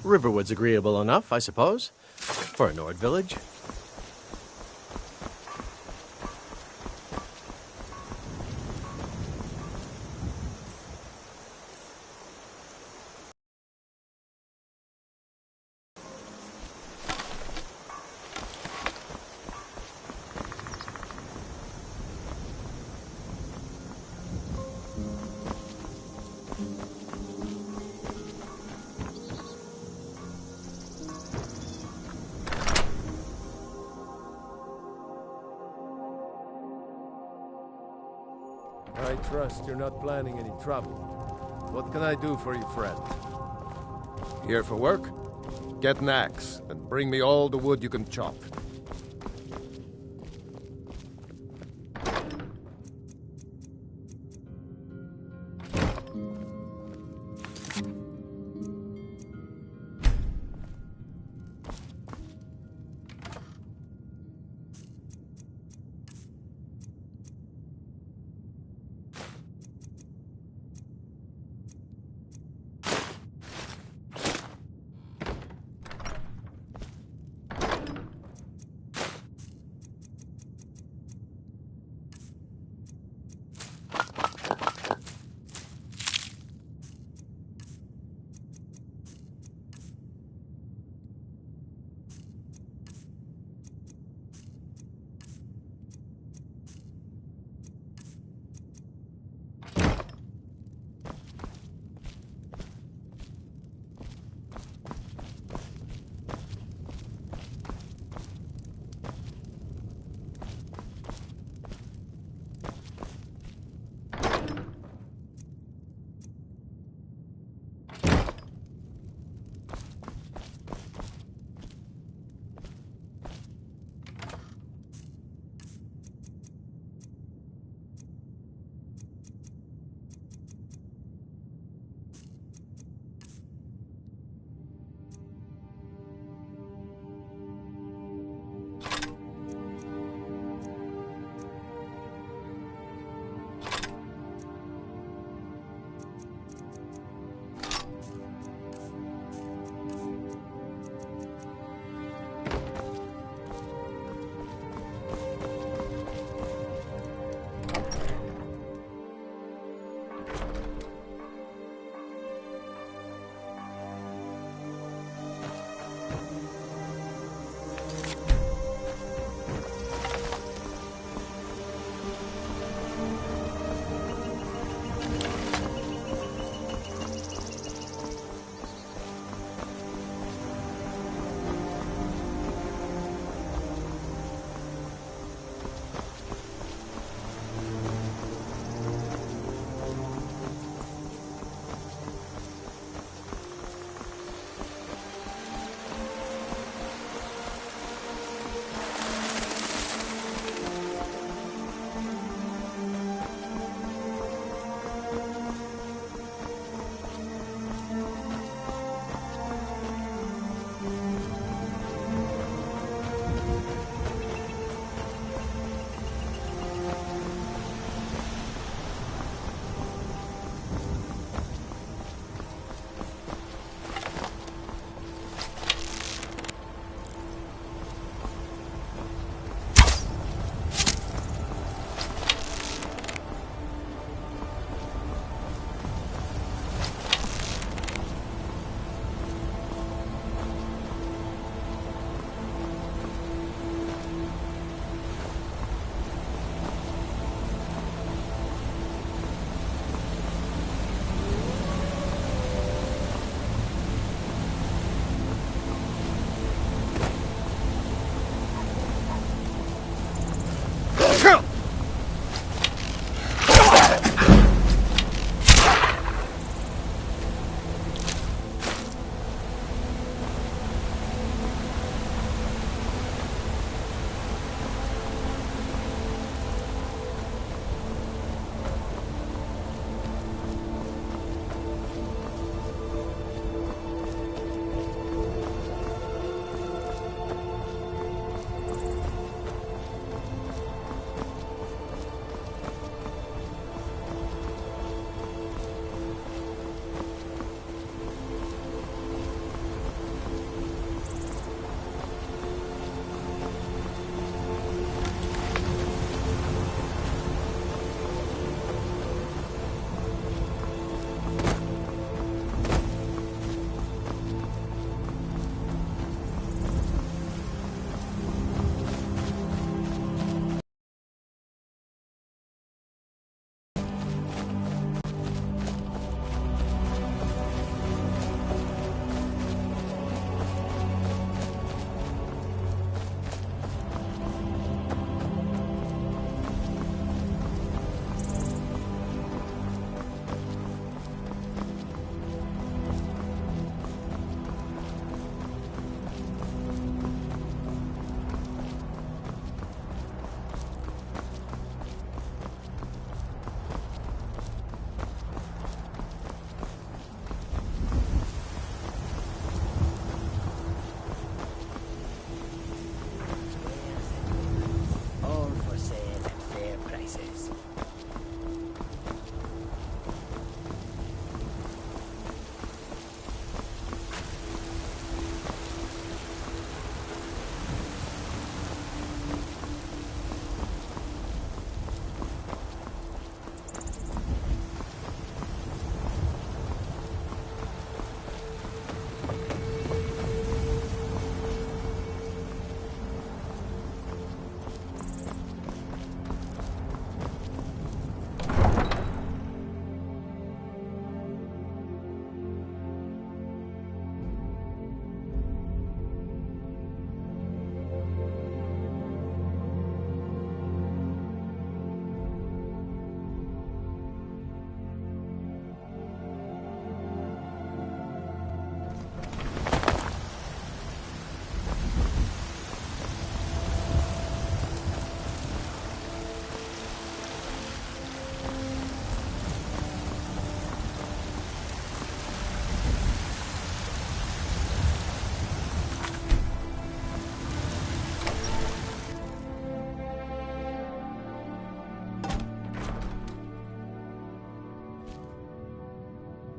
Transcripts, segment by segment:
Riverwood's agreeable enough, I suppose, for a Nord village. I trust you're not planning any trouble. What can I do for you, friend? Here for work? Get an axe, and bring me all the wood you can chop.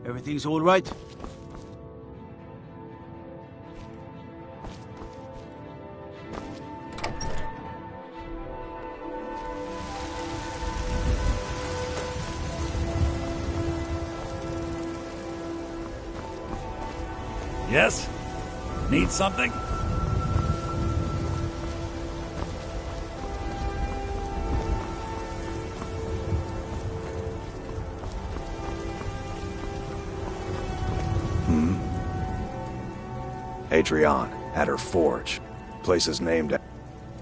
Everything's all right? Yes? Need something? Adrienne, at her forge. Place is named...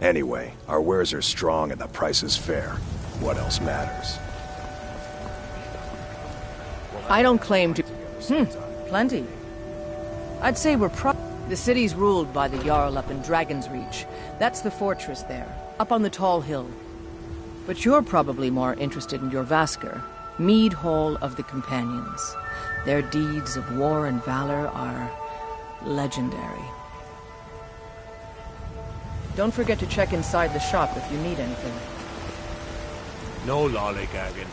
Anyway, our wares are strong and the price is fair. What else matters? I don't claim to... plenty. I'd say we're The city's ruled by the Jarl up in Dragon's Reach. That's the fortress there, up on the tall hill. But you're probably more interested in your Vasker, Mead Hall of the Companions. Their deeds of war and valor are legendary. Don't forget to check inside the shop if you need anything. No lollygagging.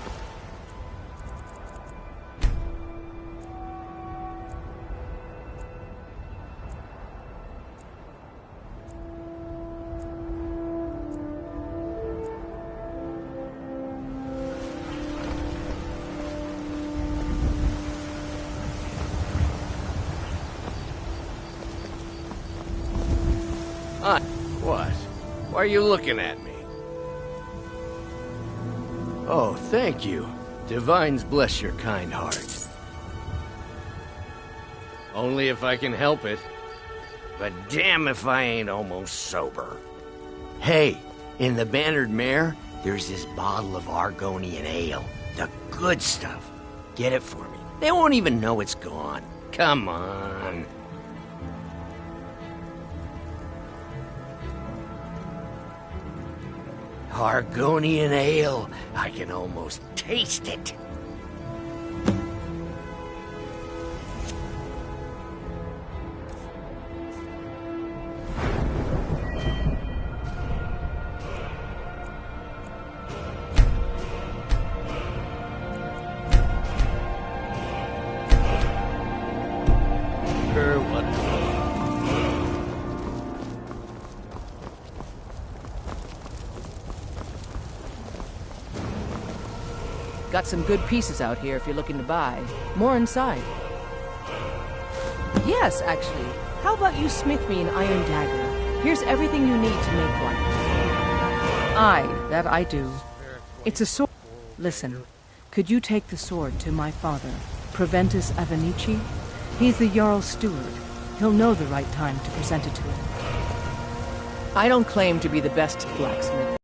What? Why are you looking at me? Oh, thank you. Divines bless your kind heart. Only if I can help it. But damn if I ain't almost sober. Hey, in the Bannered Mare, there's this bottle of Argonian ale. The good stuff. Get it for me. They won't even know it's gone. Come on. Argonian ale. I can almost taste it. Got some good pieces out here if you're looking to buy. More inside. Yes, actually. How about you smith me an iron dagger? Here's everything you need to make one. Aye, that I do. It's a sword. Listen, could you take the sword to my father, Proventus Avenici? He's the Jarl's steward. He'll know the right time to present it to him. I don't claim to be the best blacksmith.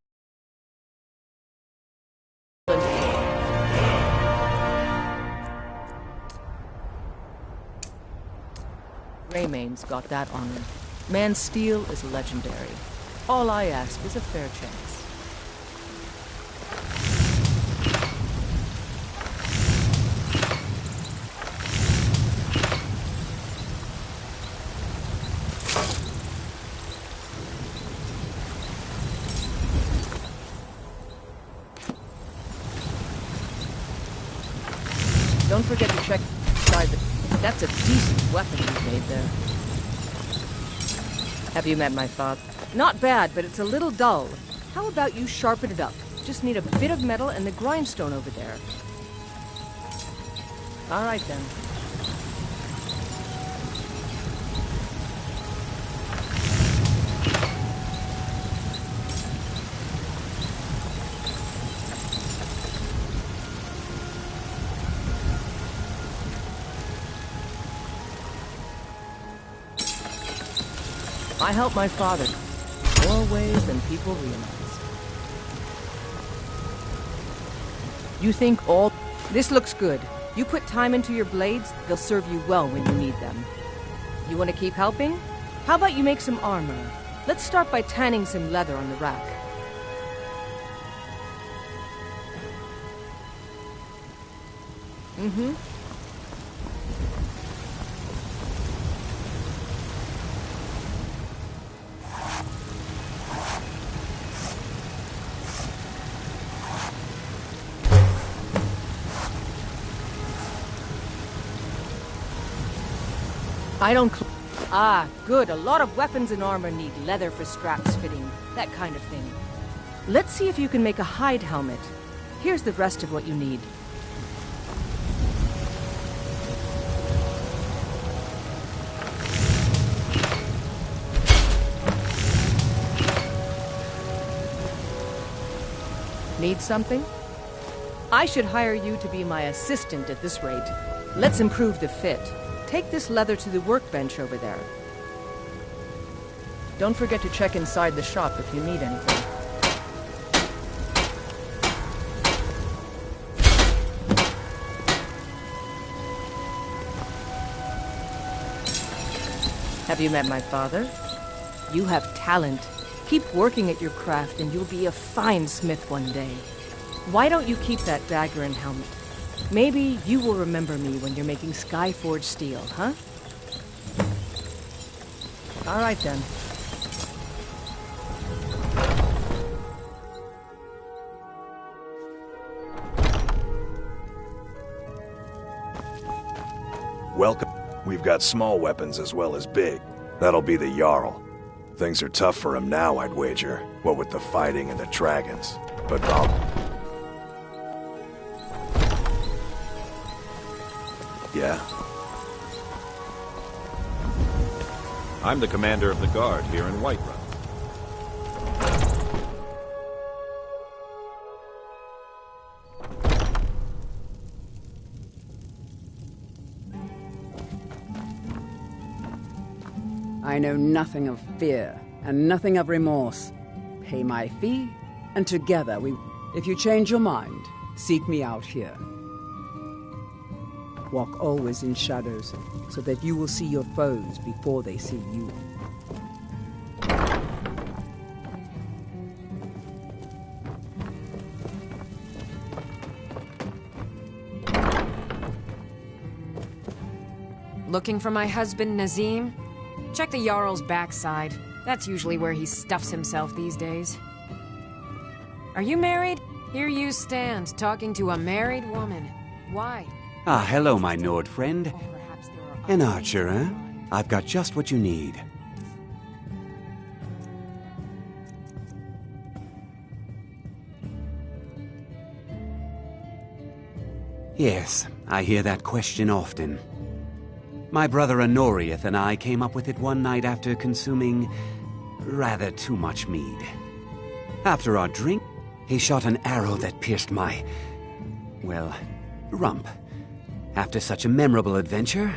Greymane's got that honor. Man's steel is legendary. All I ask is a fair chance. Don't forget to check inside the... That's a decent weapon you've made there. Have you met my father? Not bad, but it's a little dull. How about you sharpen it up? Just need a bit of metal and the grindstone over there. All right, then. I helped my father more ways than people realize. You think all... This looks good. You put time into your blades, they'll serve you well when you need them. You want to keep helping? How about you make some armor? Let's start by tanning some leather on the rack. Mm-hmm. I don't... Ah, good. A lot of weapons and armor need leather for straps fitting. That kind of thing. Let's see if you can make a hide helmet. Here's the rest of what you need. Need something? I should hire you to be my assistant at this rate. Let's improve the fit. Take this leather to the workbench over there. Don't forget to check inside the shop if you need anything. Have you met my father? You have talent. Keep working at your craft and you'll be a fine smith one day. Why don't you keep that dagger and helmet? Maybe you will remember me when you're making Skyforged steel, huh? All right then. Welcome. We've got small weapons as well as big. That'll be the Jarl. Things are tough for him now, I'd wager. What with the fighting and the dragons. But yeah? I'm the commander of the guard here in Whiterun. I know nothing of fear, and nothing of remorse. Pay my fee, and together we... If you change your mind, seek me out here. Walk always in shadows, so that you will see your foes before they see you. Looking for my husband, Nazim? Check the Jarl's backside. That's usually where he stuffs himself these days. Are you married? Here you stand, talking to a married woman. Why? Ah, hello, my Nord friend. Or perhaps there are An other archer, reasons eh? why. I've got just what you need. Yes, I hear that question often. My brother Honorius and I came up with it one night after consuming rather too much mead. After our drink, he shot an arrow that pierced my, well, rump. After such a memorable adventure,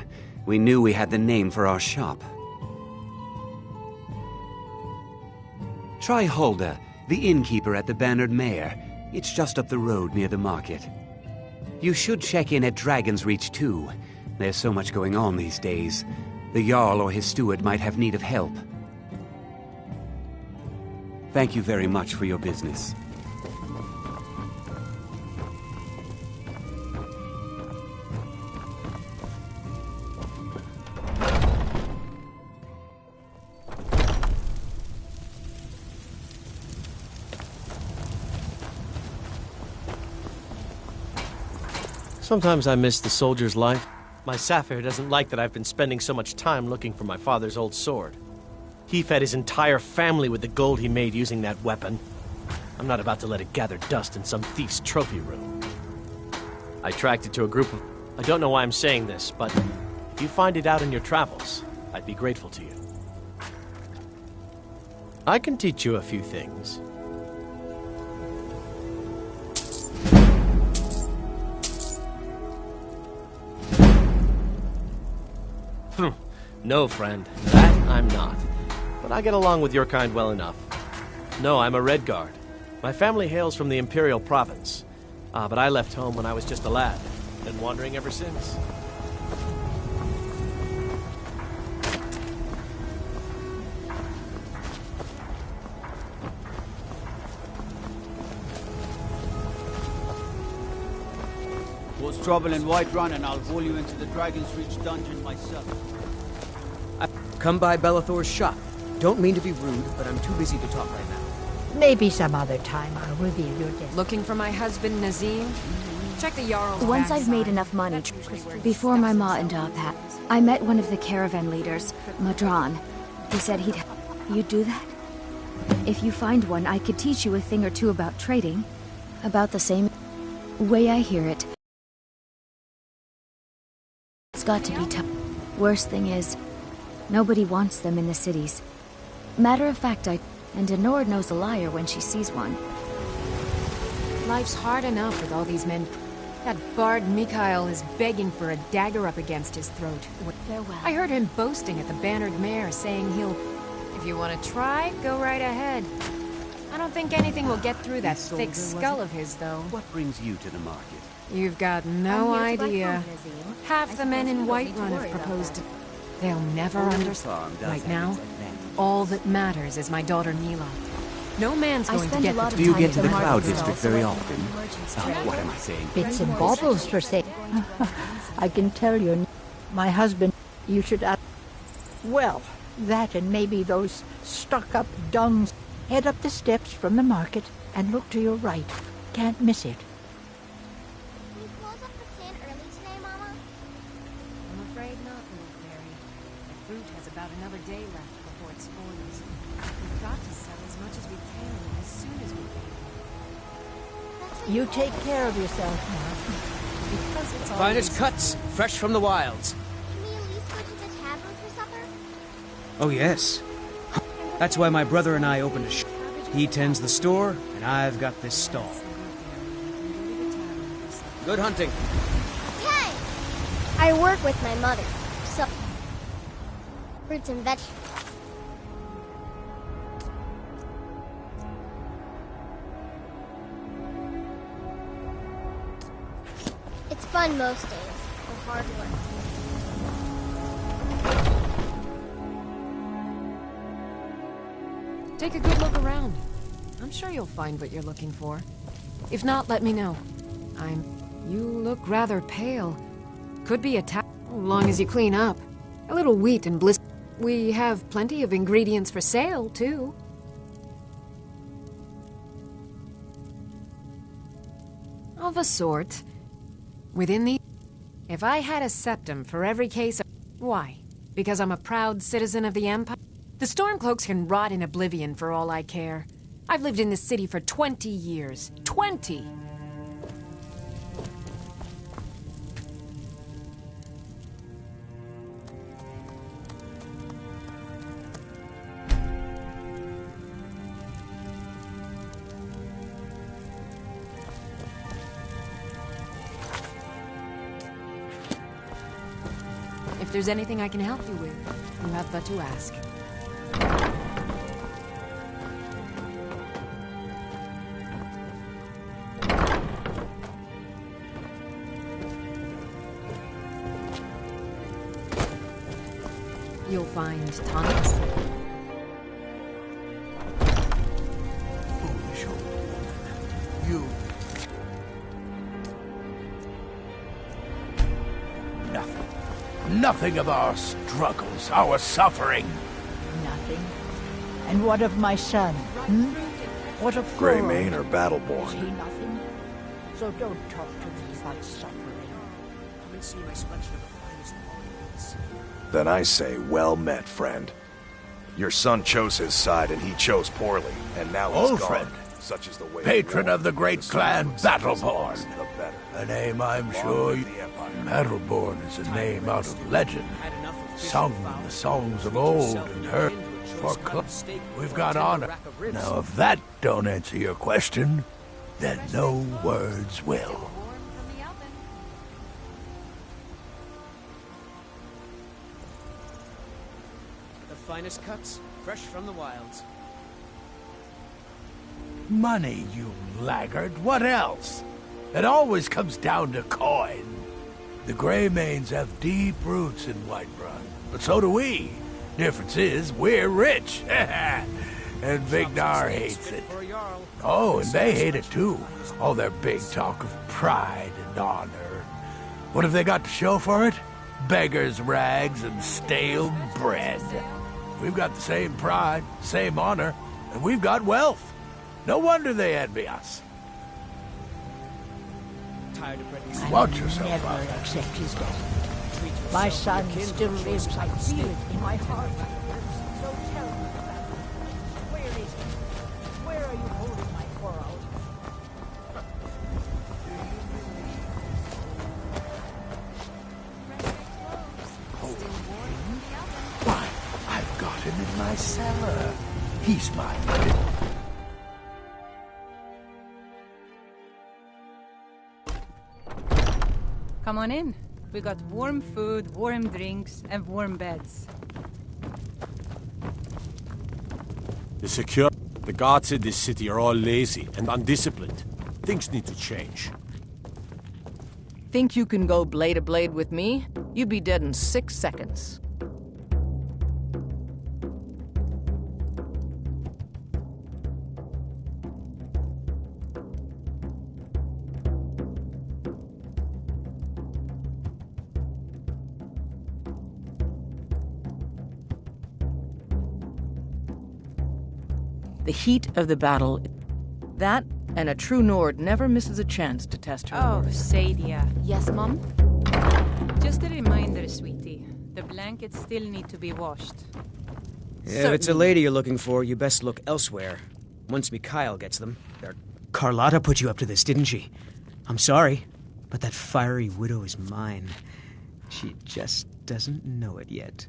we knew we had the name for our shop. Try Hulda, the innkeeper at the Bannered Mare. It's just up the road near the market. You should check in at Dragon's Reach too. There's so much going on these days. The Jarl or his steward might have need of help. Thank you very much for your business. Sometimes I miss the soldier's life. My Sapphire doesn't like that I've been spending so much time looking for my father's old sword. He fed his entire family with the gold he made using that weapon. I'm not about to let it gather dust in some thief's trophy room. I tracked it to a group of... I don't know why I'm saying this, but if you find it out in your travels, I'd be grateful to you. I can teach you a few things. No, friend. That I'm not. But I get along with your kind well enough. No, I'm a Red Guard. My family hails from the Imperial Province. But I left home when I was just a lad. Been wandering ever since. What's trouble in Whiterun, and I'll haul you into the Dragon's Reach dungeon myself. Come by Bellathor's shop. Don't mean to be rude, but I'm too busy to talk right now. Maybe some other time I'll reveal your death. Looking for my husband, Nazim? Check the Jarl's Once I've made backside. enough money, That's usually where he before my stuffs ma himself. and Dad had, I met one of the caravan leaders, Madron. He said you'd do that? If you find one, I could teach you a thing or two about trading. About the same way I hear it. It's got to be tough. Worst thing is, nobody wants them in the cities. Matter of fact, and Denord knows a liar when she sees one. Life's hard enough with all these men. That bard Mikhail is begging for a dagger up against his throat. Farewell. I heard him boasting at the Bannered Mare, saying he'll... If you want to try, go right ahead. I don't think anything will get through that thick skull of his, though. What brings you to the market? You've got no I'm here to buy idea. home, Nazim. Half the men in you don't need to Whiterun worry have about proposed that. to... They'll never understand. Right now, all that matters is my daughter Mila. No man's I going to spend a get lot the... of Do you time get at to the market Cloud stalls, District so very I often? know merchants Oh, trade. what am I saying? Bits and baubles for sale. I can tell you, my husband, you should ask. Well, that and maybe those stuck-up dungs. Head up the steps from the market and look to your right. Can't miss it. Can you close up the stand early today, Mama? I'm afraid not, little fairy. The fruit has about another day left before it spoils. We've got to sell as much as we can as soon as we can. You take care of yourself now. Because it's Finest always... cuts, fresh from the wilds. Can we at least go to the tavern for supper? Oh, yes. That's why my brother and I opened a shop. He tends the store, and I've got this stall. Good hunting. Okay! I work with my mother, so... fruits and vegetables. It's fun most days, but hard work. Take a good look around. I'm sure you'll find what you're looking for. If not, let me know. You look rather pale. Could be a long as you clean up. A little wheat and bliss. We have plenty of ingredients for sale, too. Of a sort. Within the... If I had a septum for every case of... Why? Because I'm a proud citizen of the Empire? The Stormcloaks can rot in oblivion for all I care. I've lived in this city for 20 years. 20! If there's anything I can help you with, you have but to ask. You'll find tonics. Foolish old woman. You... Nothing of our struggles, our suffering. Nothing. And what of my son? What of Grey Thor? Mane or Is he Battleborn? nothing? So don't talk to me about suffering. Come and see my selection of the finest ornaments. Then I say, well met, friend. Your son chose his side and he chose poorly, and now he's Old gone. friend. Such is the way Patron war. of the great The clan sooner we Battleborn. settle the better. A name I'm Long sure live you... the Empire. Battleborn is a name out of legend. Sung in the songs of old and heard for we've got honor. Now, if that don't answer your question, then no words will. The finest cuts, fresh from the wilds. Money, you laggard. What else? It always comes down to coin. The Greymanes have deep roots in Whiterun, but so do we. Difference is, we're rich. And Vignar hates it. Oh, and they hate it too. All their big talk of pride and honor. What have they got to show for it? Beggars' rags and stale bread. We've got the same pride, same honor, and we've got wealth. No wonder they envy us. tired of Brendan's. Watch yourself, never Father. accept his death. My son still lives. I feel it in my heart. So tell me about it. Where is he? Where are you holding my world? Why, I've got him in my cellar. He's mine. Come on in. We got warm food, warm drinks, and warm beds. The guards in this city are all lazy and undisciplined. Things need to change. Think you can go blade to blade with me? You'd be dead in 6 seconds. The heat of the battle. That and a true Nord never misses a chance to test her. Oh, worth. Sadia. Yes, Mom? Just a reminder, sweetie. The blankets still need to be washed. Yeah, if it's a lady you're looking for, you best look elsewhere. Once Mikhail gets them. Carlotta put you up to this, didn't she? I'm sorry, but that fiery widow is mine. She just doesn't know it yet.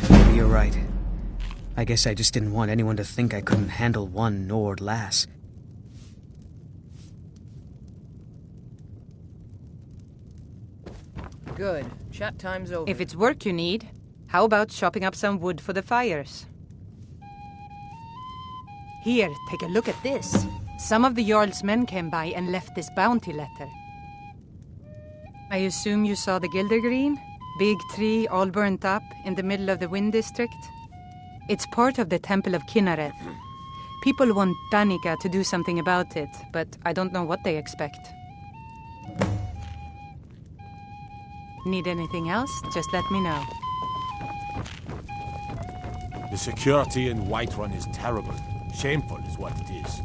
Maybe you're right. I guess I just didn't want anyone to think I couldn't handle one Nord lass. Good. Chat time's over. If it's work you need, how about chopping up some wood for the fires? Here, take a look at this. Some of the Jarl's men came by and left this bounty letter. I assume you saw the Gildergreen? Big tree all burnt up in the middle of the Wind District? It's part of the Temple of Kinnareth. People want Danica to do something about it, but I don't know what they expect. Need anything else? Just let me know. The security in Whiterun is terrible. Shameful is what it is.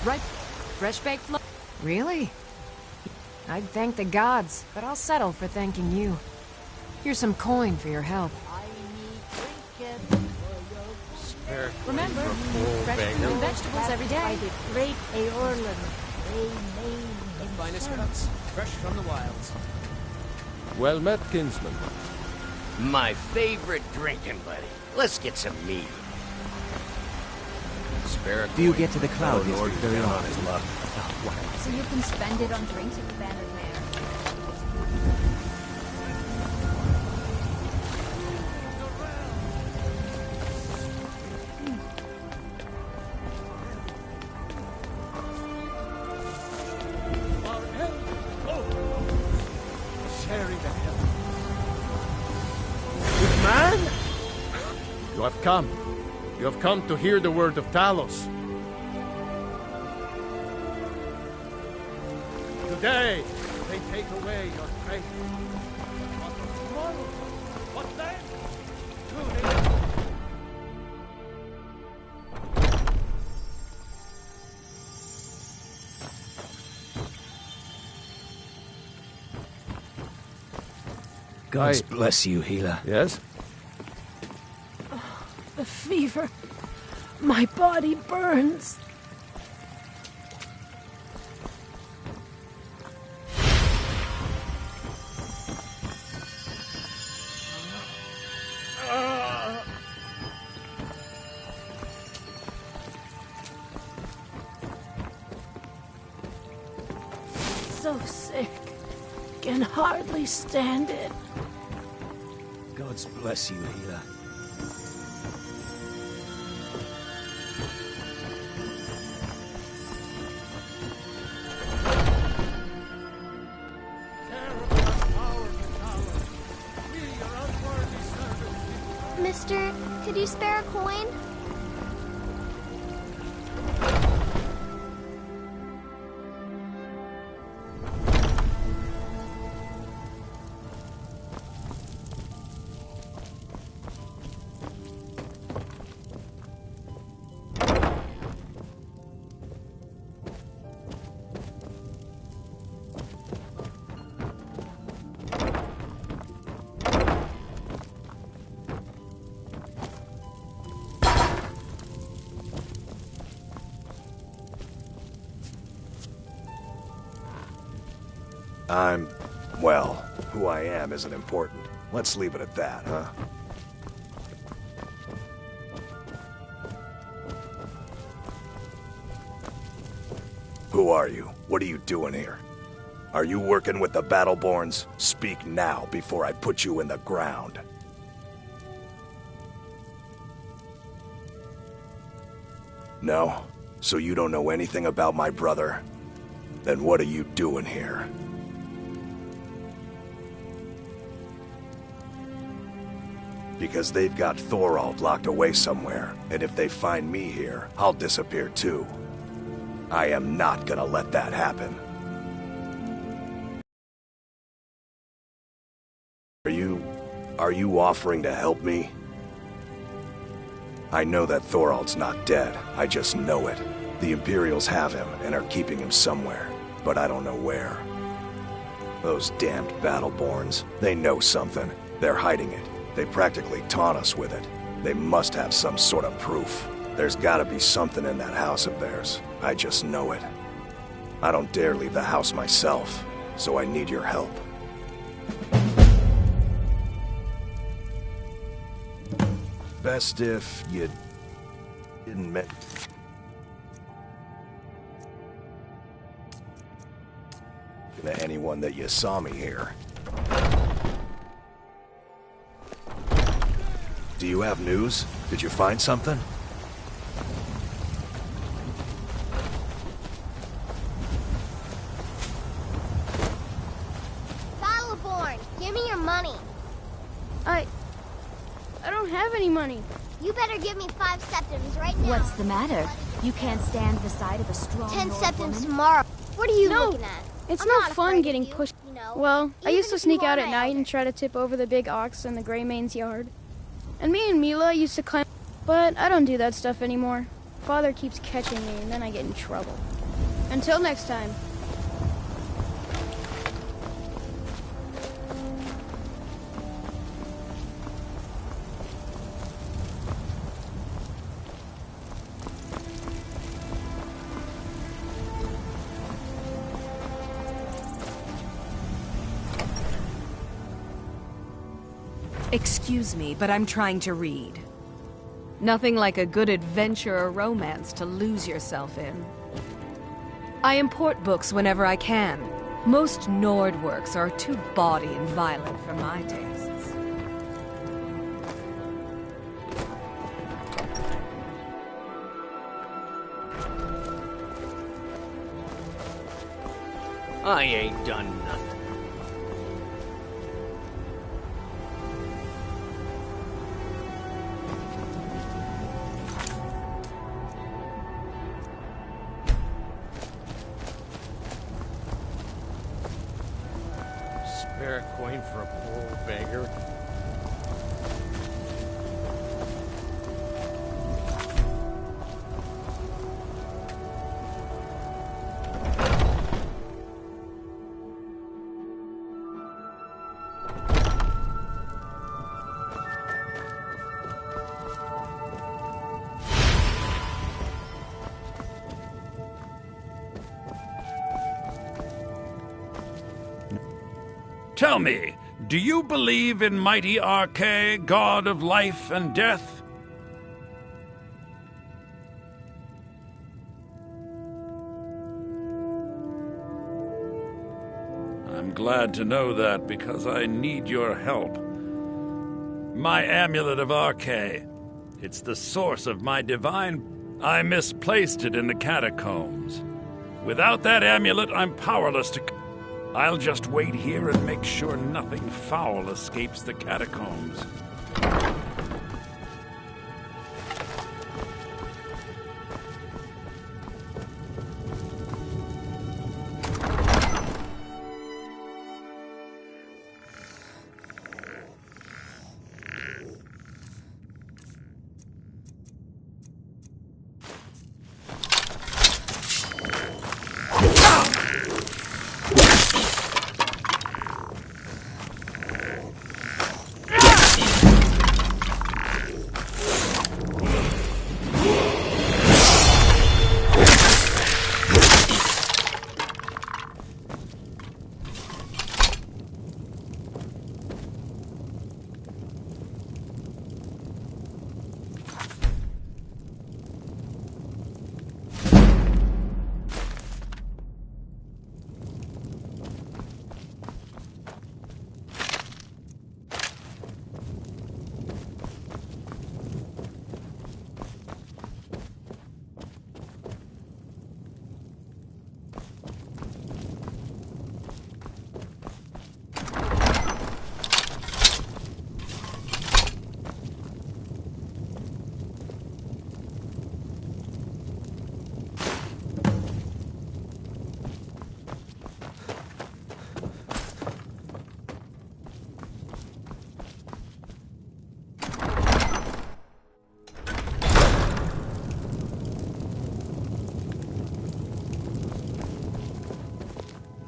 Right. Fresh baked lo- Really? I'd thank the gods, but I'll settle for thanking you. Here's some coin for your help. Remember, fresh fruit and vegetables every day. Great Aorlan. The finest cuts, fresh from the wilds. Well met, kinsman. My favorite drinking buddy. Let's get some mead. Spare Do you get to the cloud district very on often? his luck. So you can spend it on drinks at the Bannered Mare. Sharing the heaven. Good man! You have come. You have come to hear the word of Talos. Today, they take away your faith. But tomorrow, what then? God bless you, healer. Yes? The fever. My body burns. So sick. can hardly stand it. God bless you, Hila. Mister, could you spare a coin? Well, who I am isn't important. Let's leave it at that, huh? Who are you? What are you doing here? Are you working with the Battleborns? Speak now before I put you in the ground. No? So you don't know anything about my brother? Then what are you doing here? Because they've got Thorald locked away somewhere, and if they find me here, I'll disappear too. I am not gonna let that happen. Are you offering to help me? I know that Thorald's not dead, I just know it. The Imperials have him and are keeping him somewhere, but I don't know where. Those damned Battleborns, they know something. They're hiding it. They practically taunt us with it. They must have some sort of proof. There's gotta be something in that house of theirs. I just know it. I don't dare leave the house myself, so I need your help. Best if you didn't to anyone that you saw me here. Do you have news? Did you find something? Battleborn, give me your money. I don't have any money. You better give me 5 septims right now. What's the matter? You can't stand the sight of a strong 10 Lord septims woman? tomorrow. What are you No, looking at? It's I'm no not fun afraid getting of you, pushed. you know. Well, I used to Even if sneak you out are at my night elder. and try to tip over the big ox in the Greymane's yard. And me and Mila used to climb, but I don't do that stuff anymore. Father keeps catching me, and then I get in trouble. Until next time. Excuse me, but I'm trying to read. Nothing like a good adventure or romance to lose yourself in. I import books whenever I can. Most Nord works are too bawdy and violent for my tastes. I ain't done nothing. Spare a coin for a poor old beggar? Tell me, do you believe in mighty Arche, god of life and death? I'm glad to know that, because I need your help. My amulet of Arche. It's the source of my divine... I misplaced it in the catacombs. Without that amulet, I'm powerless to... I'll just wait here and make sure nothing foul escapes the catacombs.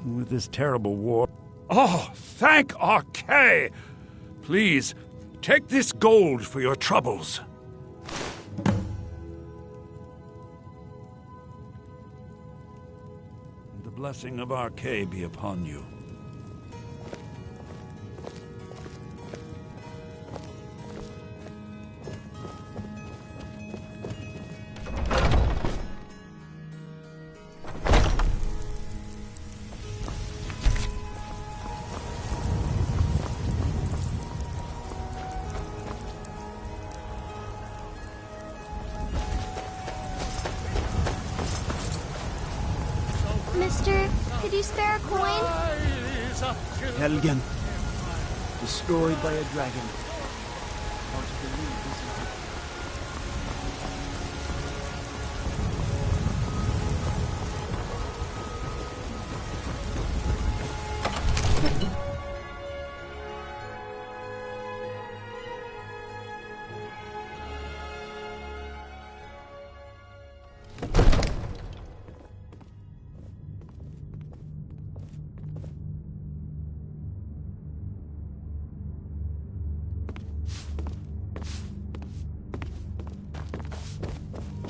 With this terrible war... Oh, thank Arche! Please, take this gold for your troubles. The blessing of Arche be upon you. Mister, could you spare a coin? Helgen. Destroyed by a dragon.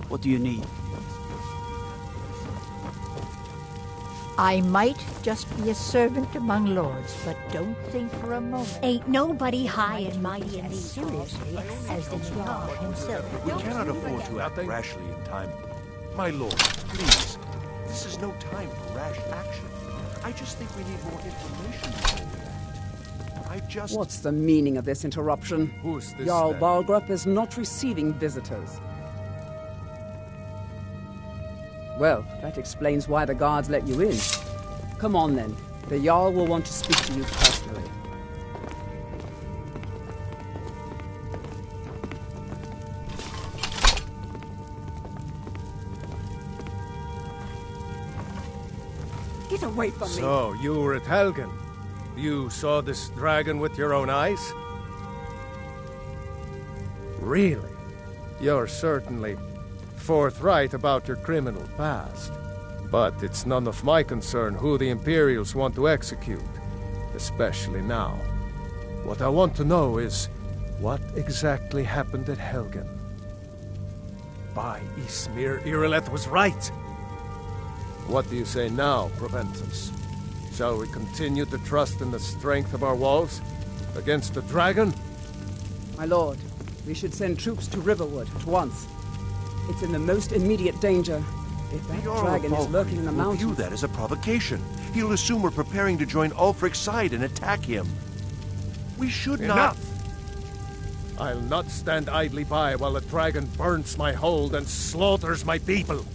What do you need? I might just be a servant among lords, but don't think for a moment. Ain't nobody high and mighty in these seriously as the Jarl himself. We cannot afford to act rashly in time. My lord, please. This is no time for rash action. I just think we need more information before we act. What's the meaning of this interruption? Who's this Jarl then? Balgrup is not receiving visitors. Well, that explains why the guards let you in. Come on, then. The Jarl will want to speak to you personally. Get away from me! So, you were at Helgen. You saw this dragon with your own eyes? Really? You're certainly forthright about your criminal past. But it's none of my concern who the Imperials want to execute, especially now. What I want to know is, what exactly happened at Helgen? By Ysmir, Irileth was right! What do you say now, Proventus? Shall we continue to trust in the strength of our walls against the dragon? My lord, we should send troops to Riverwood at once. It's in the most immediate danger. If that dragon is lurking in the mountains... view that as a provocation. He'll assume we're preparing to join Ulfric's side and attack him. We should not... Enough! I'll not stand idly by while the dragon burns my hold and slaughters my people.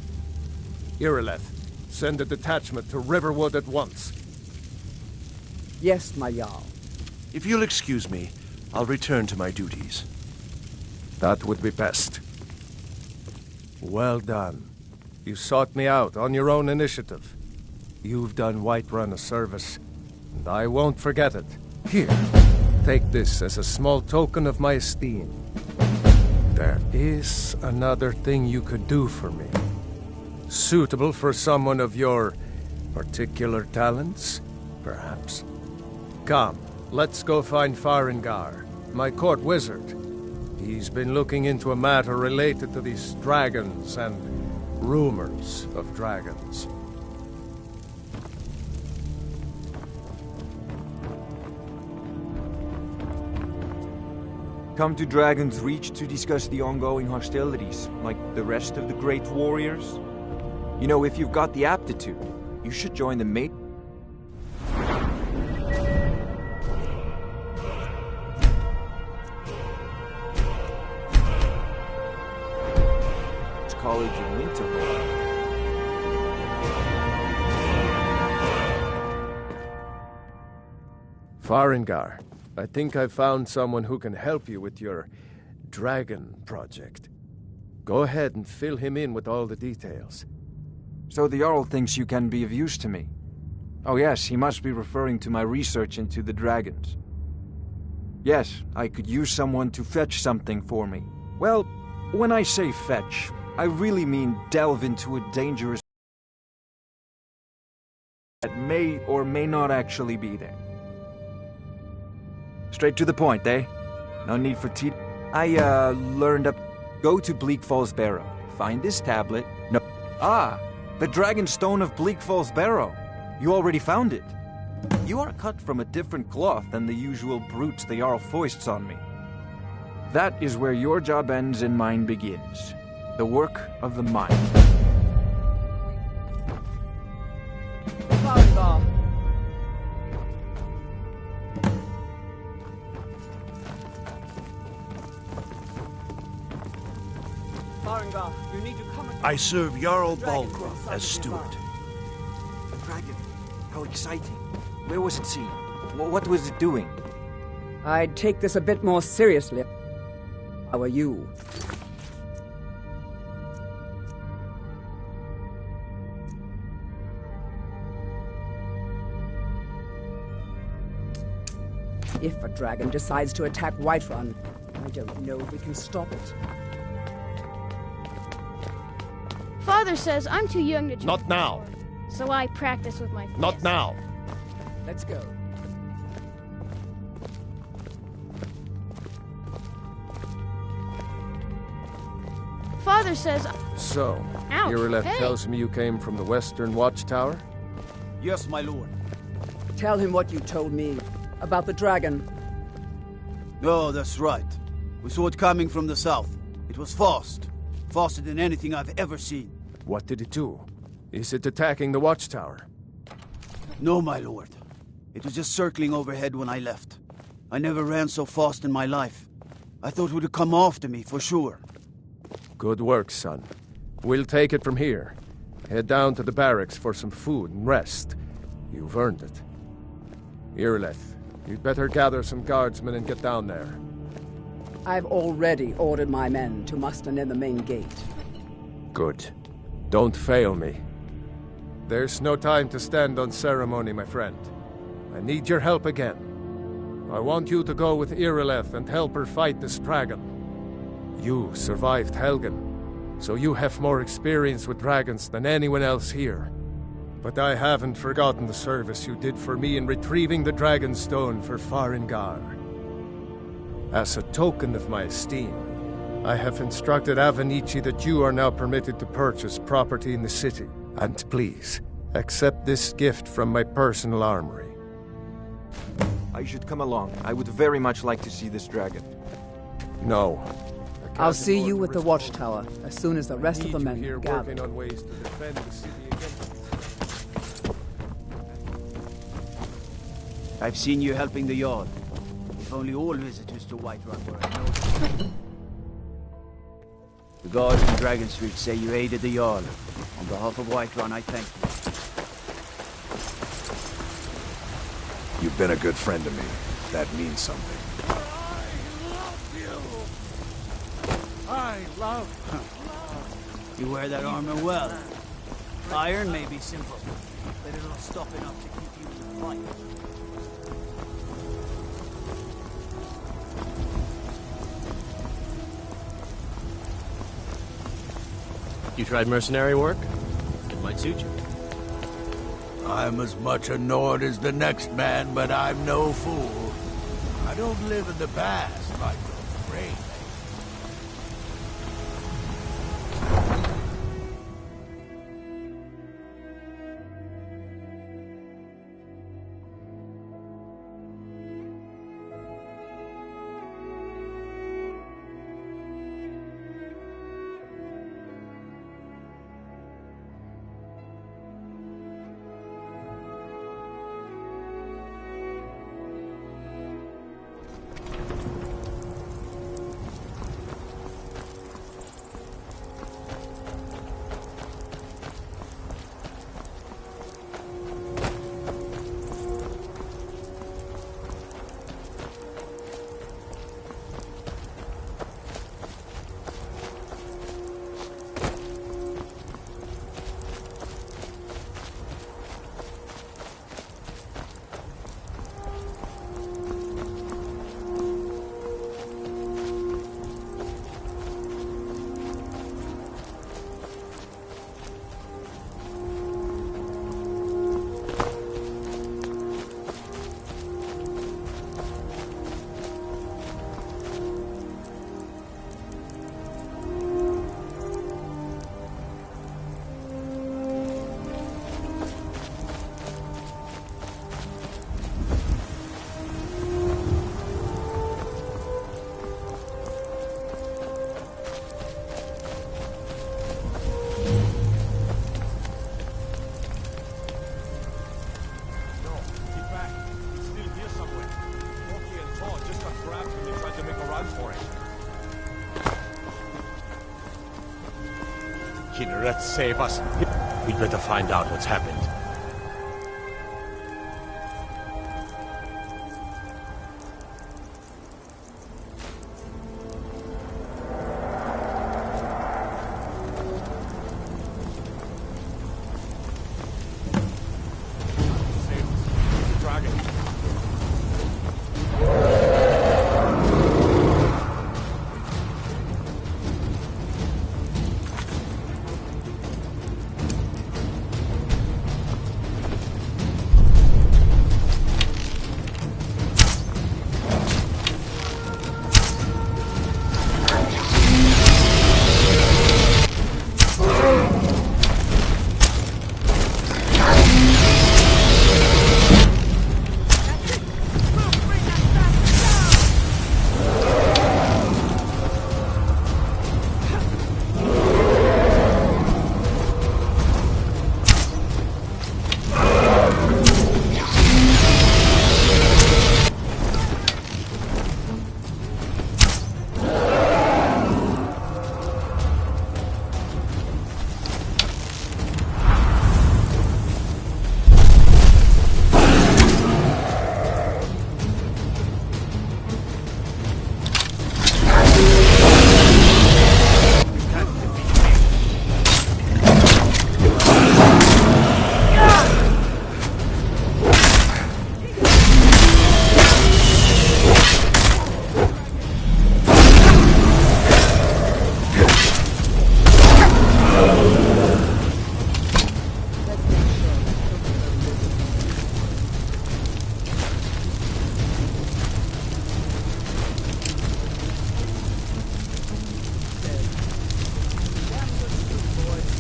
Irileth, send a detachment to Riverwood at once. Yes, my Jarl. If you'll excuse me, I'll return to my duties. That would be best. Well done. You sought me out on your own initiative. You've done Whiterun a service, and I won't forget it. Here, take this as a small token of my esteem. There is another thing you could do for me. Suitable for someone of your particular talents, perhaps. Come, let's go find Farengar, my court wizard. He's been looking into a matter related to these dragons and rumors of dragons. Come to Dragon's Reach to discuss the ongoing hostilities, like the rest of the great warriors? You know, if you've got the aptitude, you should join the mate. College in Winterhold. Farengar, I think I've found someone who can help you with your dragon project. Go ahead and fill him in with all the details. So the Jarl thinks you can be of use to me. Oh yes, he must be referring to my research into the dragons. Yes, I could use someone to fetch something for me. Well, when I say fetch, I really mean delve into a dangerous that may or may not actually be there. Straight to the point, eh? No need for tea. I learned up. Go to Bleak Falls Barrow. Find this tablet. No. Ah, the Dragon Stone of Bleak Falls Barrow. You already found it. You are cut from a different cloth than the usual brutes the Jarl foists on me. That is where your job ends and mine begins. The work of the mind. I serve Jarl Balgruuf as steward. Dragon, how exciting. Where was it seen? What was it doing? I'd take this a bit more seriously. How are you? If a dragon decides to attack Whiterun, I don't know if we can stop it. Father says I'm too young to... Not now. So I practice with my fist. Not now. Let's go. Father says... So, Ouch, Irileth hey. tells me you came from the Western Watchtower? Yes, my lord. Tell him what you told me about the dragon. Oh, that's right. We saw it coming from the south. It was fast. Faster than anything I've ever seen. What did it do? Is it attacking the Watchtower? No, my lord. It was just circling overhead when I left. I never ran so fast in my life. I thought it would come after me, for sure. Good work, son. We'll take it from here. Head down to the barracks for some food and rest. You've earned it. Irileth, you'd better gather some guardsmen and get down there. I've already ordered my men to muster near the main gate. Good. Don't fail me. There's no time to stand on ceremony, my friend. I need your help again. I want you to go with Irileth and help her fight this dragon. You survived Helgen, so you have more experience with dragons than anyone else here. But I haven't forgotten the service you did for me in retrieving the Dragon Stone for Farengar. As a token of my esteem, I have instructed Avenici that you are now permitted to purchase property in the city. And please, accept this gift from my personal armory. I should come along. I would very much like to see this dragon. No. I'll see you at the Watchtower as soon as the rest of the men here gather. working on ways to defend the city against I've seen you helping the Jarl. If only all visitors to Whiterun were at notice. The guards in Dragon Street say you aided the Jarl. On behalf of Whiterun, I thank you. You've been a good friend to me. That means something. I love you. Wear that armor well. Iron may be simple, but it'll stop enough to keep you in the fight. You tried mercenary work? It might suit you. I'm as much a Nord as the next man, but I'm no fool. I don't live in the past like those great. Kinneret, save us. We'd better find out what's happened.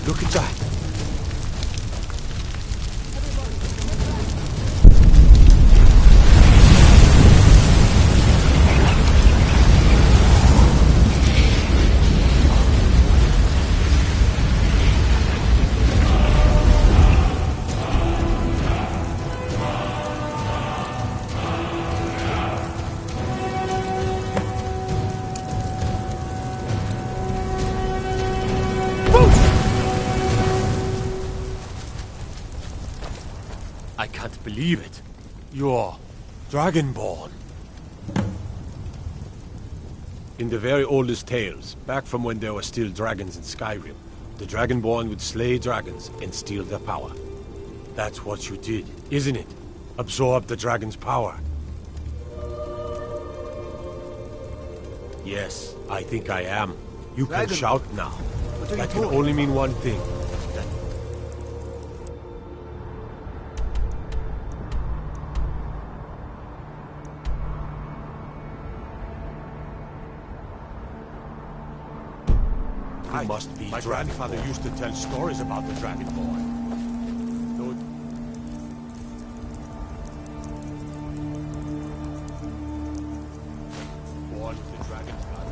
Look inside. believe it. You're Dragonborn. In the very oldest tales, back from when there were still dragons in Skyrim, the Dragonborn would slay dragons and steal their power. That's what you did, isn't it? Absorb the dragon's power. Yes, I think I am. You can shout now. That can only mean one thing. You must be. My grandfather used to tell stories about the Dragonborn. Born with the dragon's blood.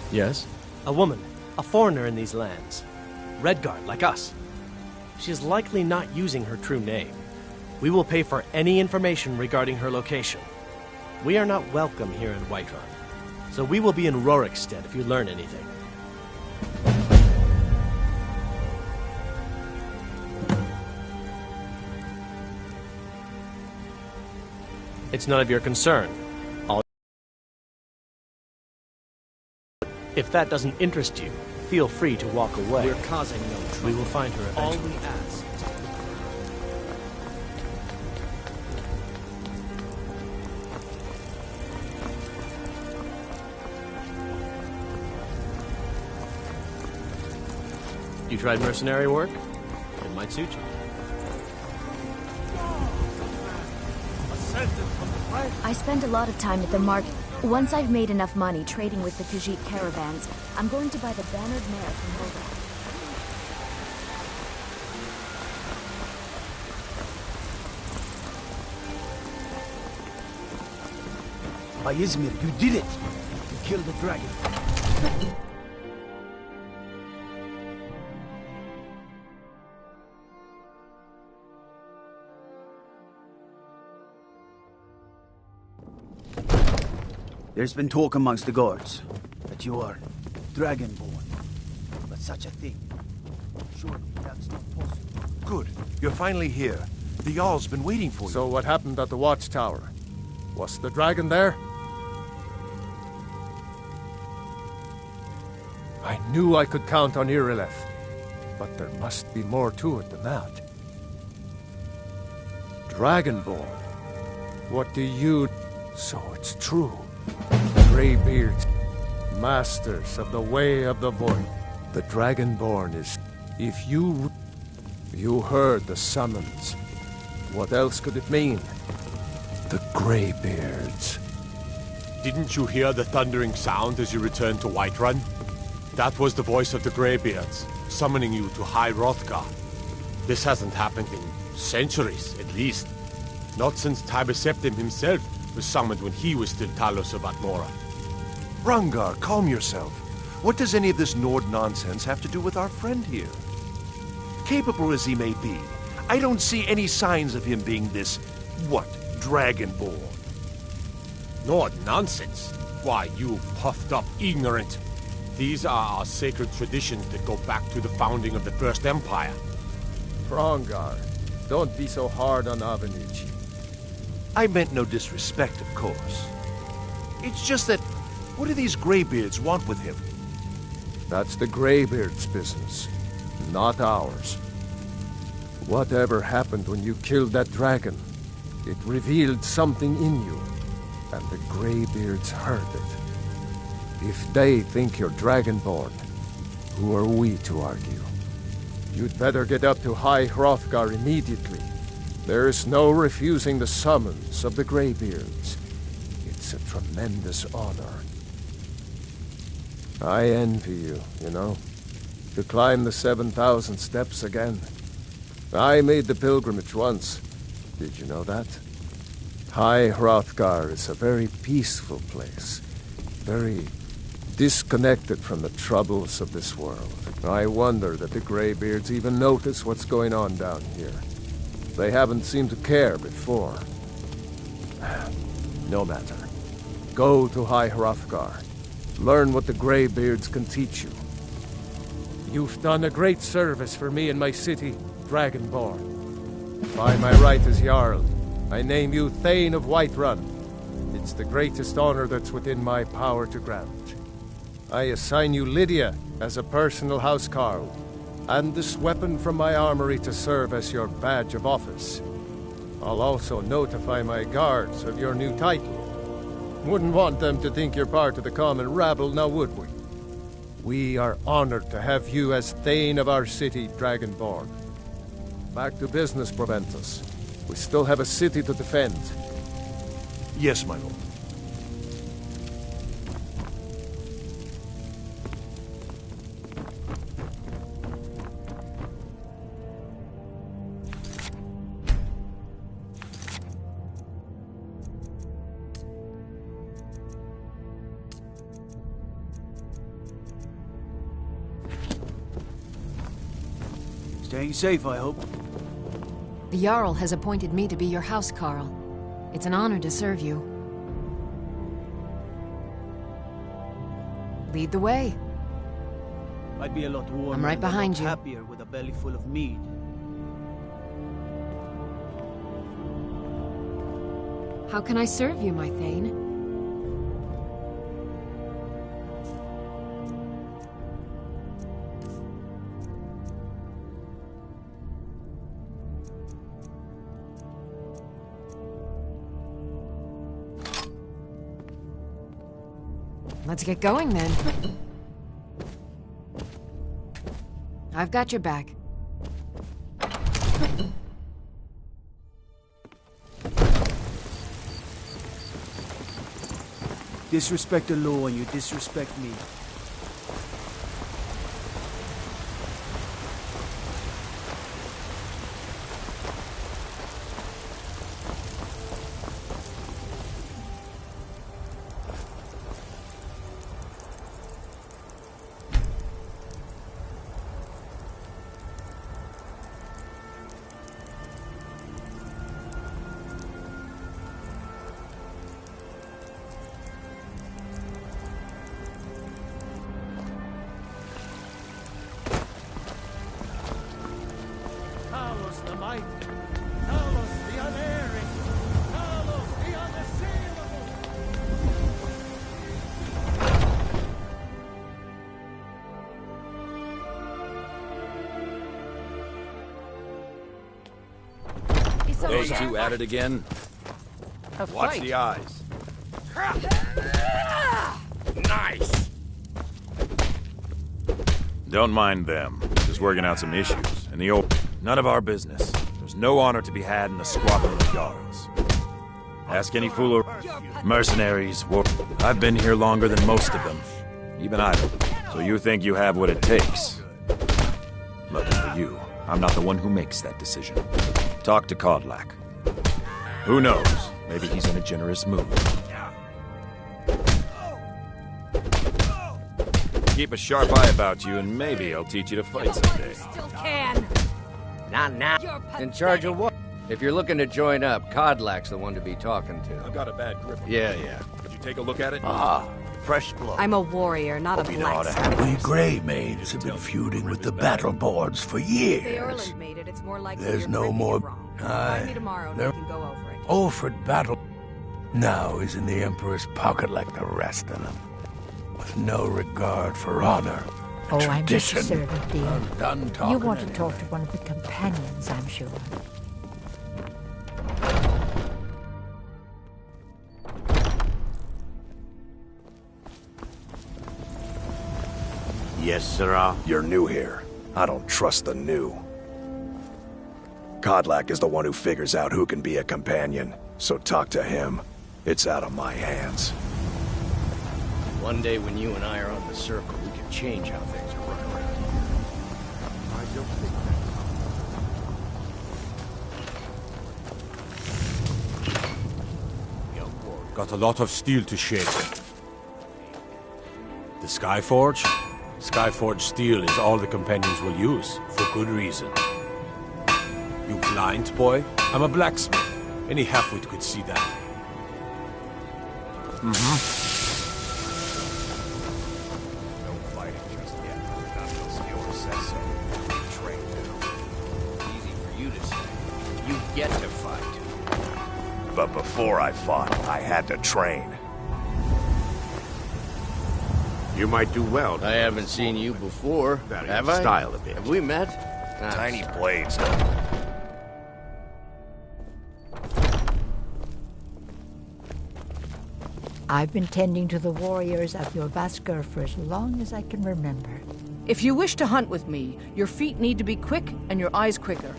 Yes? A woman. A foreigner in these lands. Redguard, like us. She's likely not using her true name. We will pay for any information regarding her location. We are not welcome here in Whiterun, so we will be in Rorikstead if you learn anything. It's none of your concern. If that doesn't interest you, feel free to walk away. We're causing no trouble. We will find her eventually. All we ask. You tried mercenary work? It might suit you. I spend a lot of time at the market. Once I've made enough money trading with the Khajiit caravans, I'm going to buy the bannered mare from Hilda. By Izmir, you did it! You killed the dragon. There's been talk amongst the guards that you are Dragonborn. But such a thing, surely that's not possible. Good. You're finally here. The Jarl's been waiting for you. So what happened at the watchtower? Was the dragon there? I knew I could count on Irileth, but there must be more to it than that. Dragonborn. What do you... So it's true. Greybeards, masters of the way of the void. The Dragonborn is... If you heard the summons, what else could it mean? The Greybeards. Didn't you hear the thundering sound as you returned to Whiterun? That was the voice of the Greybeards, summoning you to High Hrothgar. This hasn't happened in centuries, at least. Not since Tiber Septim himself was summoned when he was still Talos of Atmora. Hrongar, calm yourself. What does any of this Nord nonsense have to do with our friend here? Capable as he may be, I don't see any signs of him being this, what, Dragonborn? Nord nonsense? Why, you puffed up ignorant. These are our sacred traditions that go back to the founding of the First Empire. Hrongar, don't be so hard on Avenucci. I meant no disrespect, of course. It's just that, what do these Greybeards want with him? That's the Greybeards' business, not ours. Whatever happened when you killed that dragon, it revealed something in you, and the Greybeards heard it. If they think you're Dragonborn, who are we to argue? You'd better get up to High Hrothgar immediately. There's no refusing the summons of the Greybeards. It's a tremendous honor. I envy you, you know, to climb the 7,000 steps again. I made the pilgrimage once. Did you know that? High Hrothgar is a very peaceful place. Very disconnected from the troubles of this world. I wonder that the Greybeards even notice what's going on down here. They haven't seemed to care before. No matter. Go to High Hrothgar. Learn what the Greybeards can teach you. You've done a great service for me and my city, Dragonborn. By my right as Jarl, I name you Thane of Whiterun. It's the greatest honor that's within my power to grant. I assign you Lydia as a personal housecarl, and this weapon from my armory to serve as your badge of office. I'll also notify my guards of your new title. Wouldn't want them to think you're part of the common rabble, now would we? We are honored to have you as Thane of our city, Dragonborn. Back to business, Proventus. We still have a city to defend. Yes, my lord. Staying safe, I hope. The Jarl has appointed me to be your housecarl. It's an honor to serve you. Lead the way. I'd be a lot warmer. I'm right and a behind lot you. happier with a belly full of mead. How can I serve you, my Thane? Let's get going, then. I've got your back. Disrespect the law and you disrespect me. Talos the mighty, Talos the unerring, Talos the unassailable. Those two at it again? A Watch fight. the eyes. Nice! Don't mind them. Just working out some issues. And the old... None of our business. There's no honor to be had in the squabbling of Jarls. Ask any fool or... Mercenaries, I've been here longer than most of them. Even I don't. So you think you have what it takes? Lucky for you, I'm not the one who makes that decision. Talk to Kodlak. Who knows? Maybe he's in a generous mood. keep a sharp eye about you, and maybe I'll teach you to fight someday. Still can. Not now. In charge of what? If you're looking to join up, Codlak's the one to be talking to. I've got a bad grip. Yeah. Could you take a look at it? Fresh blood. I'm a warrior, not a blacksmith. We Grey Maids have been feuding with the Battleborns for years. The Erland made it. It's more likely There's you're no printing more. it wrong. Find me tomorrow and we can go over it. Alfred Battle now is in the Emperor's pocket like the rest of them, with no regard for honor. Oh, I'm just a tradition. servant, dear. I'm done talking. You want to talk to one of the companions, I'm sure. Yes, sirrah. You're new here. I don't trust the new. Codlak is the one who figures out who can be a companion, so talk to him. It's out of my hands. One day when you and I are on the circle, we can change how things are run around here. I don't think Got a lot of steel to shape. The Skyforge? Skyforge steel is all the companions will use, for good reason. You blind, boy? I'm a blacksmith. Any halfwit could see that. Mm-hmm. No fighting just yet. Not unless Yor says so. Train now. Easy for you to say. You get to fight. But before I fought, I had to train. You might do well. I haven't seen you before, Vary have your I? style a bit. Have we met? Tiny blades, though. I've been tending to the warriors of your Vasker for as long as I can remember. If you wish to hunt with me, your feet need to be quick and your eyes quicker.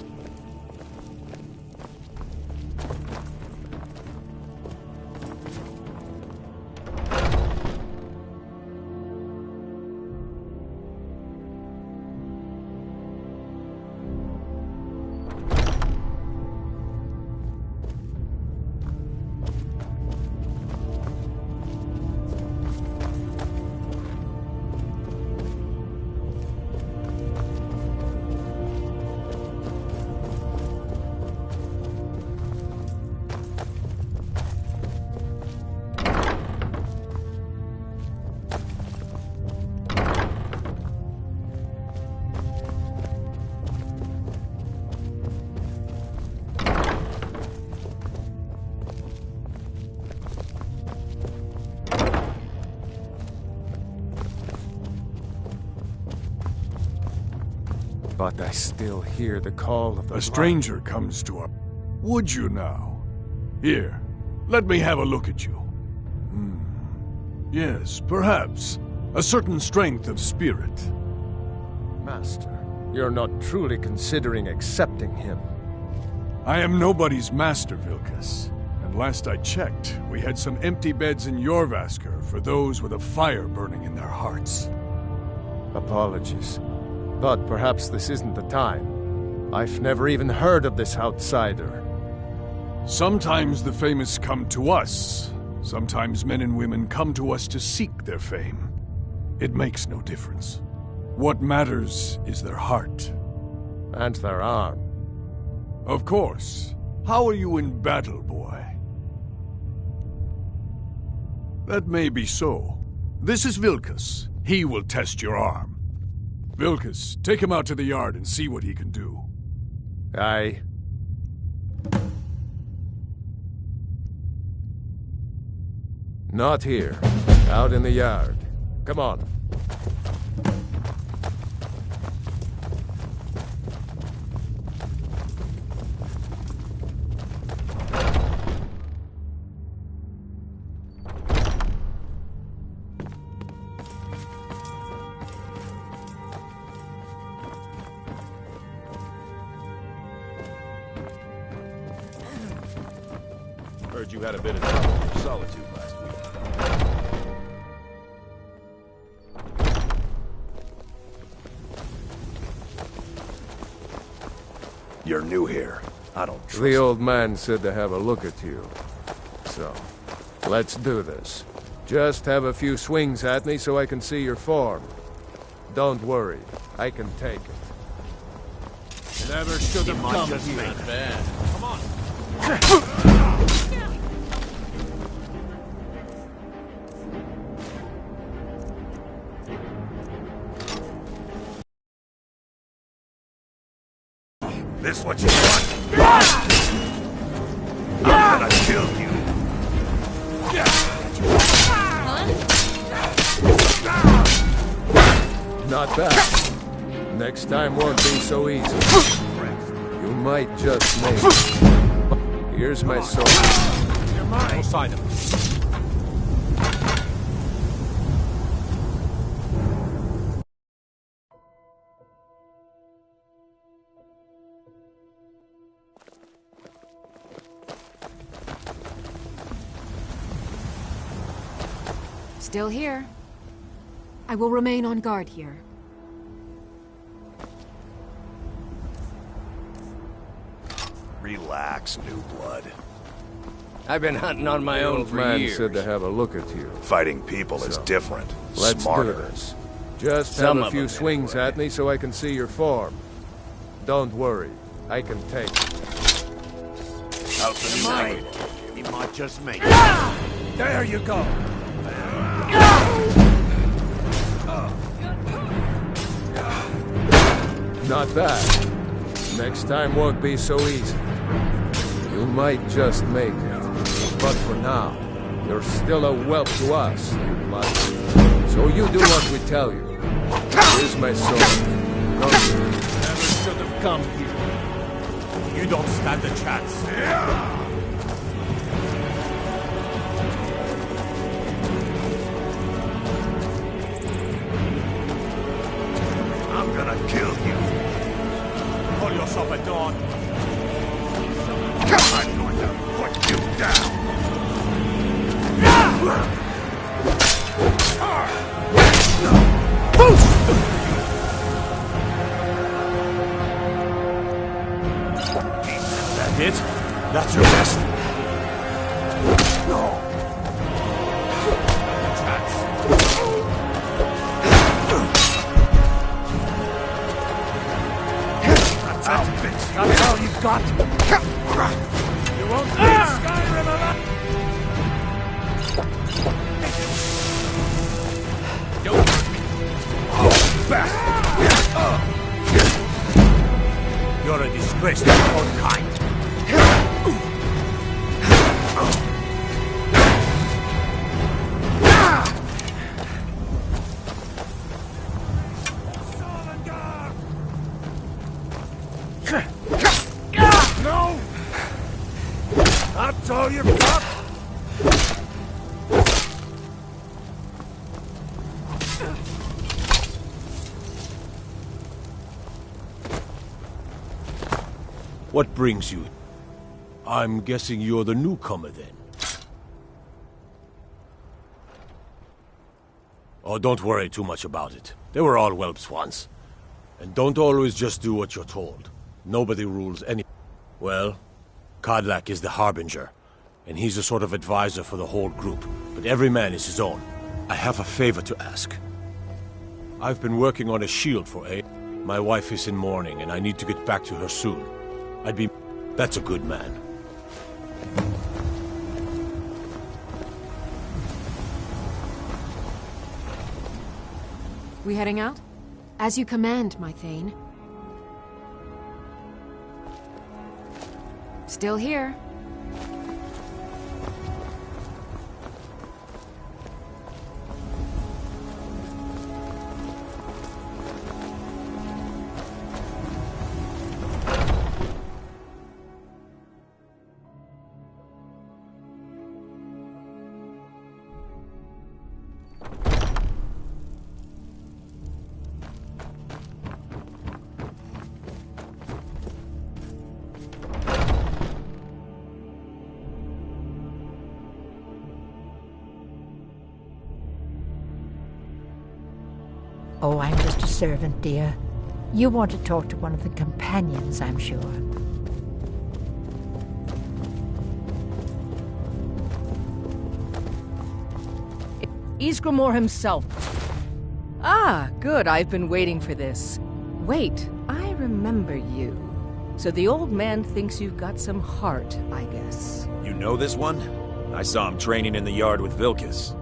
But I still hear the call of the A stranger comes to our... Would you now? Here, let me have a look at you. Yes, perhaps. A certain strength of spirit. Master, you're not truly considering accepting him. I am nobody's master, Vilkas. And last I checked, we had some empty beds in Jorvaskr for those with a fire burning in their hearts. Apologies. But perhaps this isn't the time. I've never even heard of this outsider. Sometimes the famous come to us. Sometimes men and women come to us to seek their fame. It makes no difference. What matters is their heart. And their arm. Of course. How are you in battle, boy? That may be so. This is Vilkas. He will test your arm. Vilkas, take him out to the yard and see what he can do. Aye. Not here. Out in the yard. Come on. Heard you had a bit of trouble with solitude last week. You're new here. I don't trust The old man said to have a look at you. So, let's do this. Just have a few swings at me so I can see your form. Don't worry, I can take it. Never should have come just here. make bad. Come on. This what you want? I'm gonna kill you. Not bad. Next time won't be so easy. You might just make it. Here's my sword. You're mine. We'll sign him. Still here. I will remain on guard here. Relax, new blood. I've been hunting on my The own old for man years. said to have a look at you. Fighting people is different. Let's Smarter. do this. Just Some have a of few them, swings anyway. at me so I can see your form. Don't worry, I can take it. How's the new mate? He might just make it. There you go. Not bad. Next time won't be so easy. You might just make it. But for now, you're still a whelp to us, but so you do what we tell you. Here's my sword. Never should have come here. You don't stand a chance. I'm gonna kill you. Call yourself a dog. I'm going to put you down. That it? That's your best? No. That's all you've got? You won't leave Skyrim alive! Don't hurt me! Oh, bastard! You're a disgrace to your own kind. No! That's all you've got? What brings you? I'm guessing you're the newcomer then. Oh, don't worry too much about it. They were all whelps once. And don't always just do what you're told. Nobody rules any... Well, Kodlak is the Harbinger, and he's a sort of advisor for the whole group, but every man is his own. I have a favor to ask. I've been working on a shield for A. My wife is in mourning, and I need to get back to her soon. I'd be... That's a good man. We heading out? As you command, my Thane. Still here. Oh, I'm just a servant, dear. You want to talk to one of the companions, I'm sure. Isgramor himself. Ah, good. I've been waiting for this. Wait, I remember you. So the old man thinks you've got some heart, I guess. You know this one? I saw him training in the yard with Vilkas.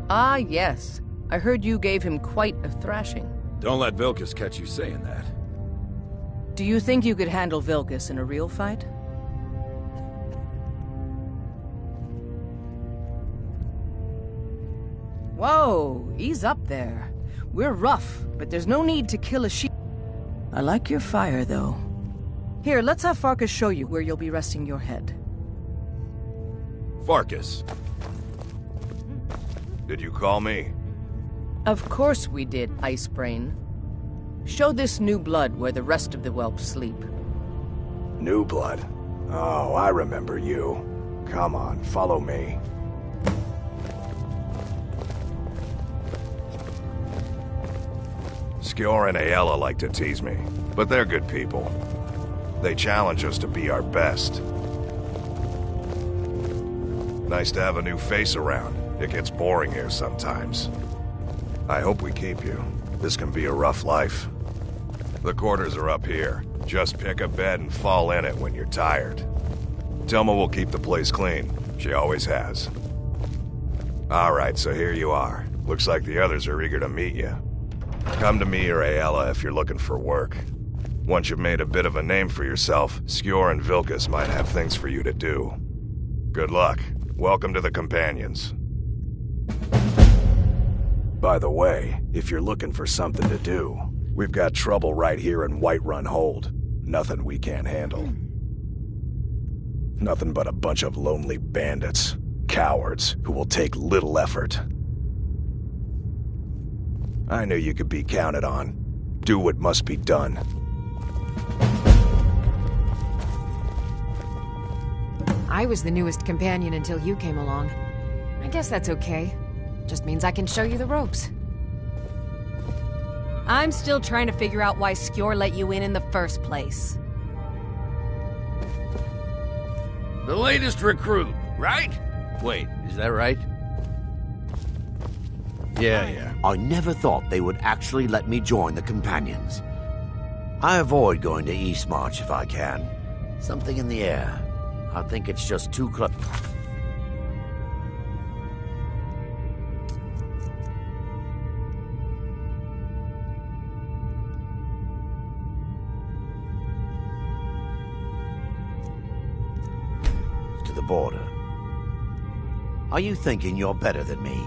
Ah, yes. I heard you gave him quite a thrashing. Don't let Vilkas catch you saying that. Do you think you could handle Vilkas in a real fight? Whoa, ease up there. We're rough, but there's no need to kill a sheep. I like your fire, though. Here, let's have Farkas show you where you'll be resting your head. Farkas. Did you call me? Of course we did, Icebrain. Show this new blood where the rest of the whelps sleep. New blood? Oh, I remember you. Come on, follow me. Skjor and Aella like to tease me, but they're good people. They challenge us to be our best. Nice to have a new face around. It gets boring here sometimes. I hope we keep you. This can be a rough life. The quarters are up here. Just pick a bed and fall in it when you're tired. Telma will keep the place clean. She always has. Alright, so here you are. Looks like the others are eager to meet you. Come to me or Aella if you're looking for work. Once you've made a bit of a name for yourself, Skjor and Vilkas might have things for you to do. Good luck. Welcome to the Companions. By the way, if you're looking for something to do, we've got trouble right here in Whiterun Hold. Nothing we can't handle. Nothing but a bunch of lonely bandits. Cowards who will take little effort. I knew you could be counted on. Do what must be done. I was the newest companion until you came along. I guess that's okay. Just means I can show you the ropes. I'm still trying to figure out why Skjor let you in the first place. The latest recruit, right? Wait, is that right? Yeah. I never thought they would actually let me join the Companions. I avoid going to Eastmarch if I can. Something in the air. I think it's just too close. To the border. Are you thinking you're better than me?